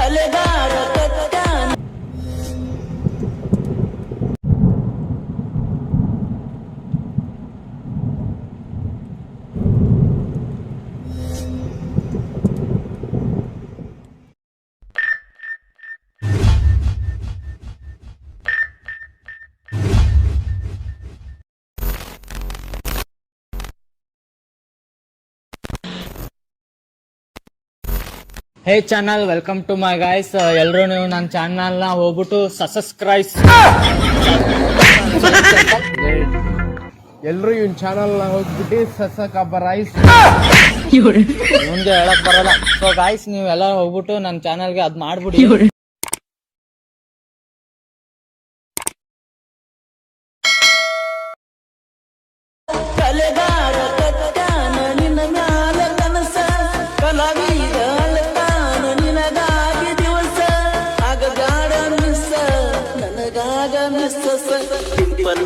ಕಲೆಗಾರ hey channel, welcome to my guys. ಎಲ್ಲರೂ ನೀವು ನನ್ನ ಚಾನಲ್ನ ಹೋಗ್ಬಿಟ್ಟು ಸಬ್ಸ್ಕ್ರೈಬ್. ಎಲ್ರು ಇವನ್ ಚಾನಲ್ ನ ಹೋಗ್ಬಿಟ್ಟು ಸಬ್ಸ್ಕ್ರೈಬ್. ಮುಂದೆ ಹೇಳಕ್ ಬರಲ್ಲ. ಸೊ ಗೈಸ್, ನೀವೆಲ್ಲ ಹೋಗ್ಬಿಟ್ಟು ನನ್ನ ಚಾನಲ್ಗೆ ಅದ್ ಮಾಡ್ಬಿಡಿ. ಕಲೆಗಾರ ಕತ್ತಾನ ನಿನ್ನ ಮ್ಯಾಲ ಕನಸ ಕಲಾವಿದ ಅಳತಾನ ನಿನಗಾಗಿ ದಿವಸ ಆಗ ಗಾಡ ಮಿಸ್ಸ ನನಗಾಗ ಮಿಸ್ಸ ಸಿಂಪಲ್